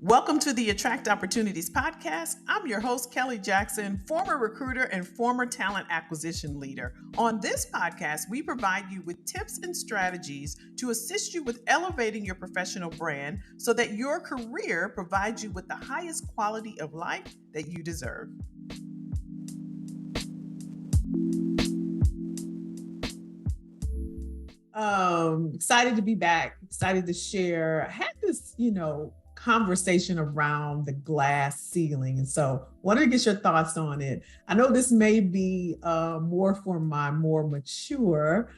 Welcome to the Attract Opportunities podcast. I'm your host, Kelly Jackson, former recruiter and former talent acquisition leader. On this podcast, we provide you with tips and strategies to assist you with elevating your professional brand so that your career provides you with the highest quality of life that you deserve. Excited to be back, excited to share. I had this, conversation around the glass ceiling. And so wanted to get your thoughts on it. I know this may be more for my more mature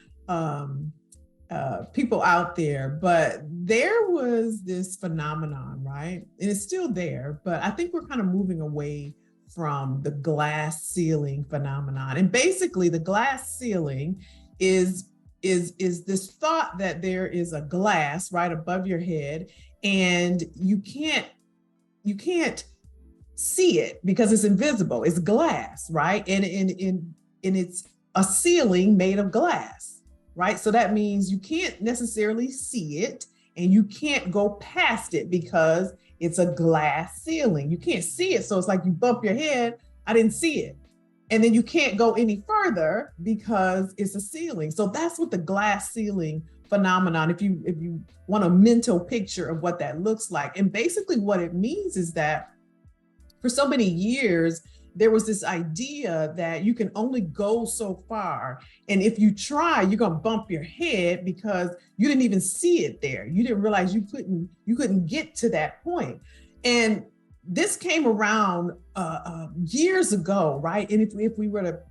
people out there, but there was this phenomenon, right? And it's still there, but I think we're kind of moving away from the glass ceiling phenomenon. And basically the glass ceiling is this thought that there is a glass right above your head and you can't see it because it's invisible. It's glass, right? And it's a ceiling made of glass, right? So that means you can't necessarily see it and you can't go past it because it's a glass ceiling. You can't see it. So it's like you bump your head, I didn't see it. And then you can't go any further because it's a ceiling. So that's what the glass ceiling phenomenon, if you want a mental picture of what that looks like. And basically what it means is that for so many years, there was this idea that you can only go so far. And if you try, you're going to bump your head because you didn't even see it there. You didn't realize you couldn't get to that point. And this came around years ago, right? And if we were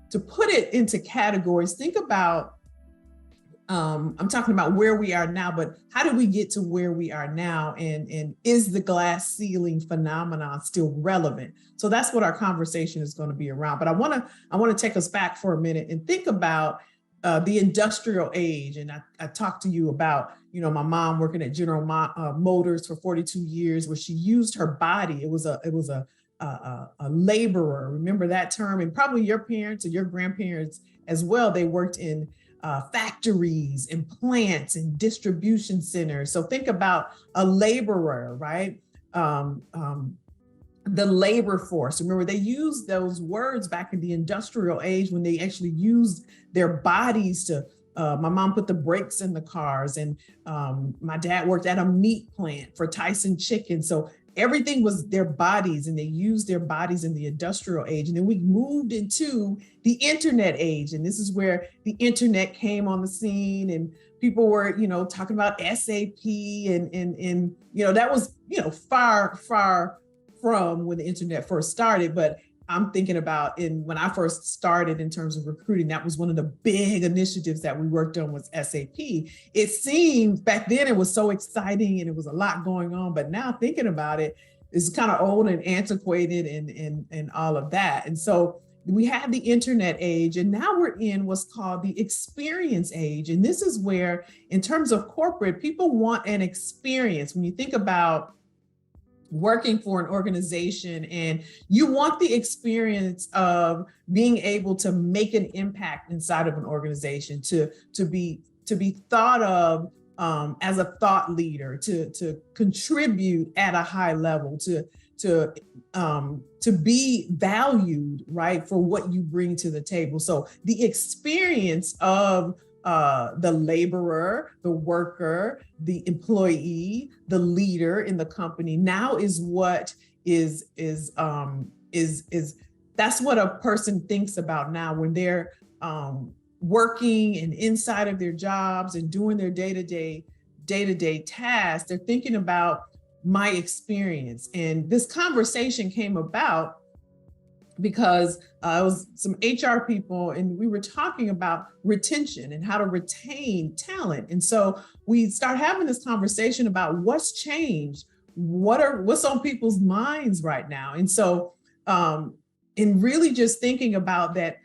to put it into categories, think about, I'm talking about where we are now, but how do we get to where we are now? And is the glass ceiling phenomenon still relevant? So that's what our conversation is going to be around. But I want to take us back for a minute and think about the industrial age. And I talked to you about, my mom working at General Motors for 42 years, where she used her body. It was a laborer. Remember that term? And probably your parents or your grandparents as well. They worked in factories and plants and distribution centers. So think about a laborer, right? The labor force. Remember, they used those words back in the industrial age when they actually used their bodies to, my mom put the brakes in the cars, and my dad worked at a meat plant for Tyson Chicken. So everything was their bodies, and they used their bodies in the industrial age. And then we moved into the internet age. And this is where the internet came on the scene, and people were, talking about SAP and that was, far from when the internet first started. But I'm thinking about when I first started in terms of recruiting, that was one of the big initiatives that we worked on was SAP. It seemed back then it was so exciting and it was a lot going on, but now thinking about it, it's kind of old and antiquated and all of that. And so we had the internet age, and now we're in what's called the experience age. And this is where, in terms of corporate, people want an experience. When you think about working for an organization and you want the experience of being able to make an impact inside of an organization, to be thought of as a thought leader, to contribute at a high level, to be valued, right, for what you bring to the table. So the experience of the laborer, the worker, the employee, the leader in the company now is what is that's what a person thinks about now when they're working and inside of their jobs and doing their day-to-day tasks. They're thinking about my experience. And this conversation came about because it was some HR people, and we were talking about retention and how to retain talent. And so we start having this conversation about what's changed, what's on people's minds right now. And so, and really just thinking about that,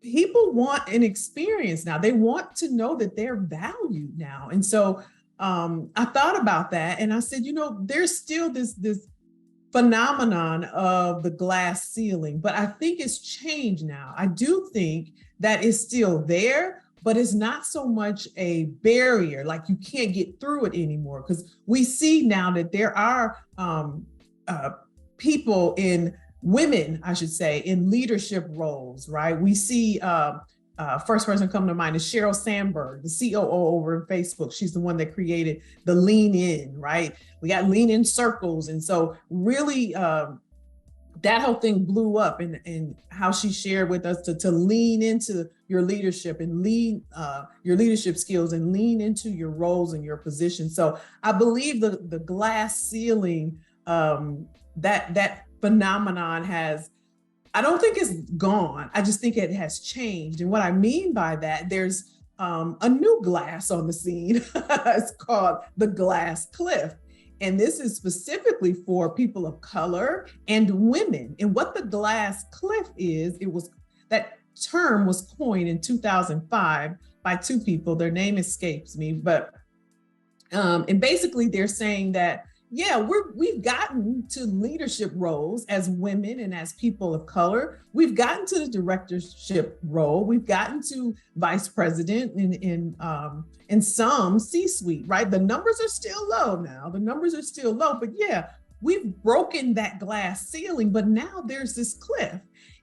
people want an experience now. They want to know that they're valued now. And so I thought about that, and I said, there's still this phenomenon of the glass ceiling, but I think it's changed now. I do think that it's still there, but it's not so much a barrier, like you can't get through it anymore. Because we see now that there are people women, I should say, in leadership roles, right? We see first person come to mind is Sheryl Sandberg, the COO over in Facebook. She's the one that created the Lean In, right? We got Lean In circles. And so really, that whole thing blew up, and how she shared with us to lean into your leadership and lean your leadership skills and lean into your roles and your position. So I believe the glass ceiling, that phenomenon I don't think it's gone. I just think it has changed. And what I mean by that, there's a new glass on the scene. It's called the glass cliff. And this is specifically for people of color and women. And what the glass cliff is, that term was coined in 2005 by two people. Their name escapes me, but and basically they're saying that, yeah, we've gotten to leadership roles as women and as people of color. We've gotten to the directorship role. We've gotten to vice president in some C-suite, right? The numbers are still low now. The numbers are still low, but yeah, we've broken that glass ceiling, but now there's this cliff.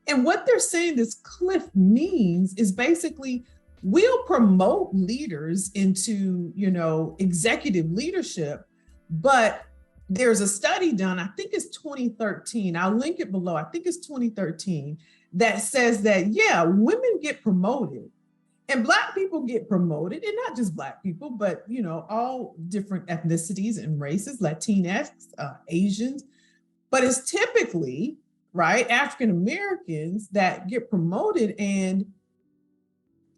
And what they're saying this cliff means is basically we'll promote leaders into, executive leadership, but there's a study done, I think it's 2013, I'll link it below, I think it's 2013, that says that, yeah, women get promoted and Black people get promoted, and not just Black people, but, all different ethnicities and races, Latinx, Asians, but it's typically, right, African Americans that get promoted, and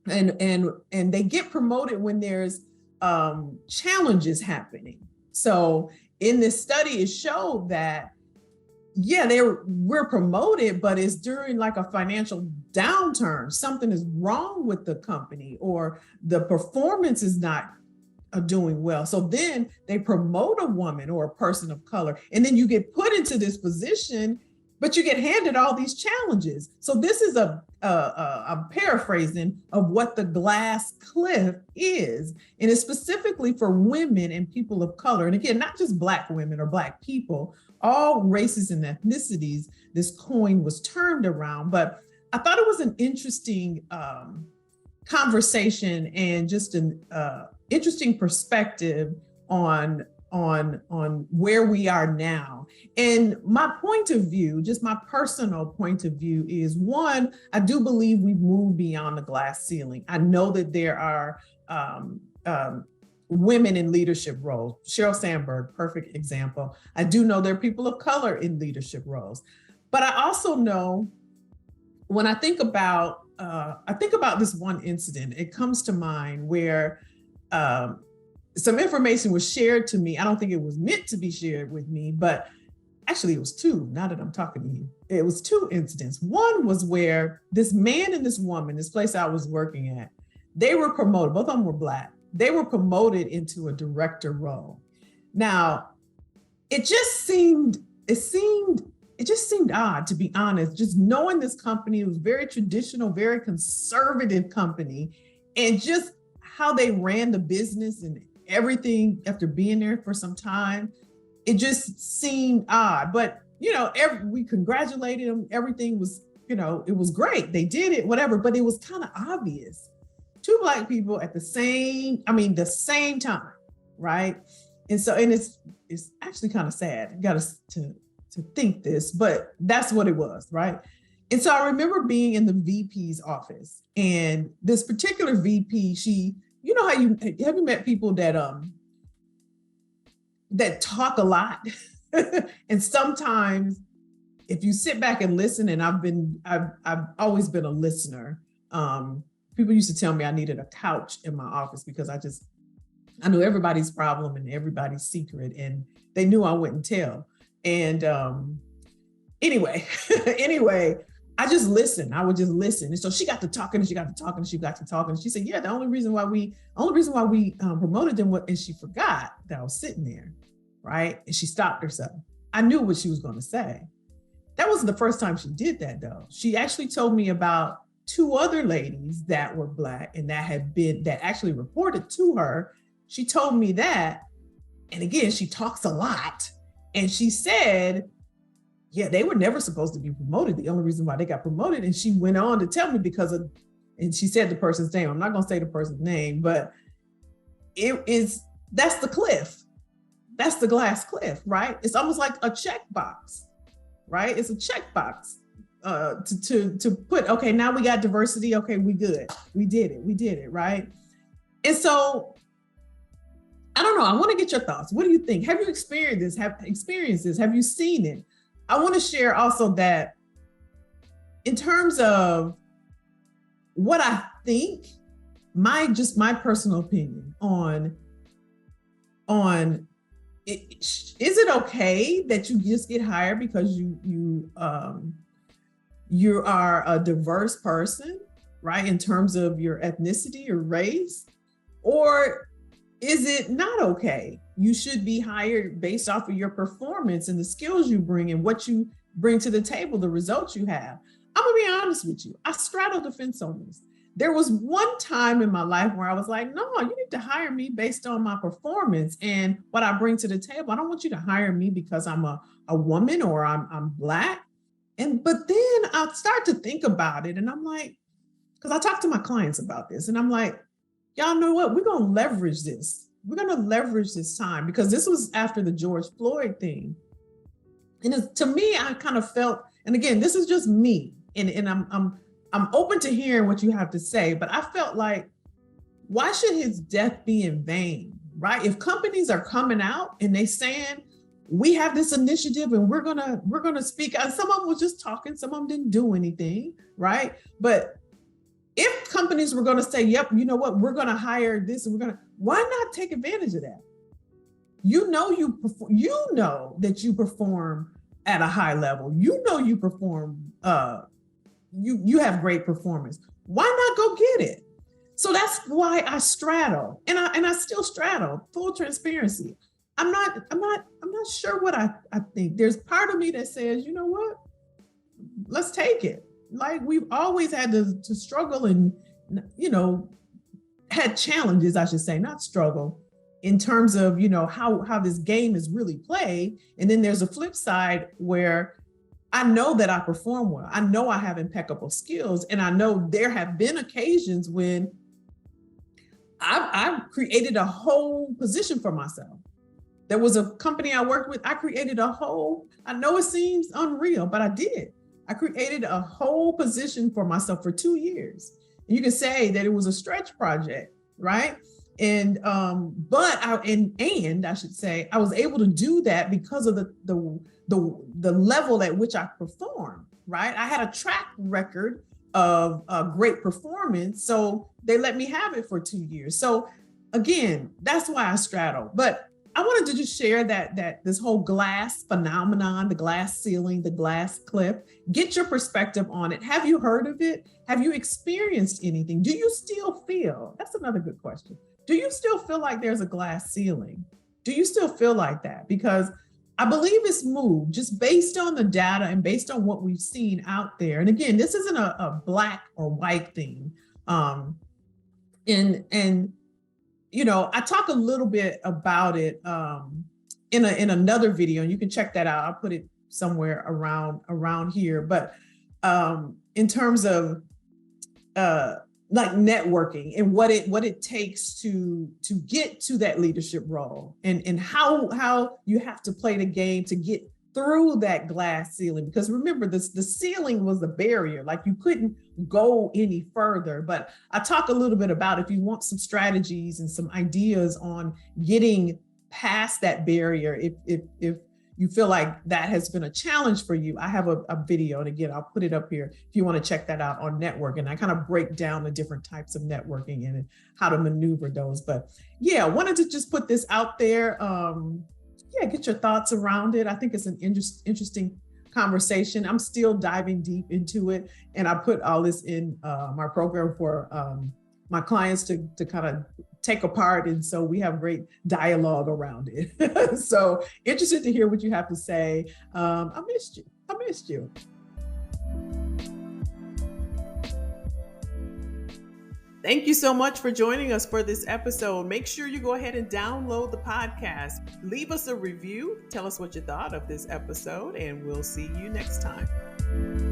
they get promoted when there's challenges happening. So in this study, it showed that, yeah, we're promoted, but it's during like a financial downturn. Something is wrong with the company, or the performance is not doing well. So then they promote a woman or a person of color, and then you get put into this position, but you get handed all these challenges. So this is a paraphrasing of what the glass cliff is. And it's specifically for women and people of color. And again, not just Black women or Black people, all races and ethnicities, this coin was turned around. But I thought it was an interesting conversation, and just an interesting perspective on where we are now. And my point of view, just my personal point of view, is one, I do believe we've moved beyond the glass ceiling. I know that there are women in leadership roles. Sheryl Sandberg, perfect example. I do know there are people of color in leadership roles. But I also know, when I think about this one incident, it comes to mind where some information was shared to me. I don't think it was meant to be shared with me, but actually it was two, now that I'm talking to you. It was two incidents. One was where this man and this woman, this place I was working at, they were promoted, both of them were Black. They were promoted into a director role. Now, it just seemed odd, to be honest, just knowing this company. It was very traditional, very conservative company, and just how they ran the business and everything after being there for some time, it just seemed odd. But, we congratulated them. Everything was, it was great. They did it, whatever, but it was kind of obvious. Two Black people at the same time, right? And so, and it's actually kind of sad. You got to think this, but that's what it was, right? And so I remember being in the VP's office, and this particular VP, she, have you met people that talk a lot? And sometimes if you sit back and listen, and I've always been a listener. People used to tell me I needed a couch in my office because I knew everybody's problem and everybody's secret, and they knew I wouldn't tell. And anyway, I just listened. I would just listen. And so she got to talking, and she got to talking, and she got to talking. And she said, yeah, the only reason why we promoted them was, and she forgot that I was sitting there, right? And she stopped herself. I knew what she was going to say. That wasn't the first time she did that, though. She actually told me about two other ladies that were Black and that actually reported to her. She told me that. And again, she talks a lot. And she said, yeah, they were never supposed to be promoted. The only reason why they got promoted. And she went on to tell me and she said the person's name. I'm not going to say the person's name, but that's the cliff. That's the glass cliff, right? It's almost like a checkbox, right? It's a checkbox to put, okay, now we got diversity. Okay, we good. We did it, right? And so, I don't know. I want to get your thoughts. What do you think? Have you experienced this? Have you seen it? I want to share also that in terms of what I think, my personal opinion on is it okay that you just get hired because you are a diverse person, right? In terms of your ethnicity or race, or is it not okay? You should be hired based off of your performance and the skills you bring and what you bring to the table, the results you have. I'm gonna be honest with you. I straddled the fence on this. There was one time in my life where I was like, no, you need to hire me based on my performance and what I bring to the table. I don't want you to hire me because I'm a woman or I'm Black. But then I start to think about it and I'm like, because I talk to my clients about this and I'm like, y'all know what? We're going to leverage this. We're going to leverage this time because this was after the George Floyd thing. And to me, I kind of felt, and again, this is just me, and I'm open to hearing what you have to say, but I felt like, why should his death be in vain, right? If companies are coming out and they saying, we have this initiative and we're gonna speak out. Some of them was just talking, some of them didn't do anything, right? But if companies were gonna say, yep, you know what, we're gonna hire this and why not take advantage of that? You know that you perform at a high level. You know you perform, you have great performance. Why not go get it? So that's why I straddle, and I still straddle. Full transparency. I'm not sure what I think. There's part of me that says, you know what, let's take it. Like we've always had to struggle and, you know, had challenges, I should say, not struggle, in terms of, you know, how this game is really played. And then there's a flip side where I know that I perform well. I know I have impeccable skills. And I know there have been occasions when I've created a whole position for myself. There was a company I worked with. I created I know it seems unreal, but I did. I created a whole position for myself for 2 years. And you can say that it was a stretch project, right? And I should say I was able to do that because of the level at which I performed, right? I had a track record of great performance, so they let me have it for 2 years. So again, that's why I straddle. But I wanted to just share that this whole glass phenomenon, the glass ceiling, the glass cliff, get your perspective on it. Have you heard of it? Have you experienced anything? Do you still feel, that's another good question. Do you still feel like there's a glass ceiling? Do you still feel like that? Because I believe it's moved just based on the data and based on what we've seen out there. And again, this isn't a Black or white thing. And you know, I talk a little bit about it in another video, and you can check that out. I'll put it somewhere around here. But in terms of like networking and what it takes to get to that leadership role, and how you have to play the game to get through that glass ceiling. Because remember, the ceiling was the barrier, like you couldn't go any further. But I talk a little bit about, if you want some strategies and some ideas on getting past that barrier, if you feel like that has been a challenge for you, I have a video, and again, I'll put it up here if you want to check that out on networking. I kind of break down the different types of networking and how to maneuver those. But yeah, I wanted to just put this out there. Get your thoughts around it. I think it's an interesting conversation. I'm still diving deep into it, and I put all this in my program for my clients to kind of take apart, and so we have great dialogue around it. So interested to hear what you have to say. I missed you. Thank you so much for joining us for this episode. Make sure you go ahead and download the podcast. Leave us a review. Tell us what you thought of this episode, and we'll see you next time.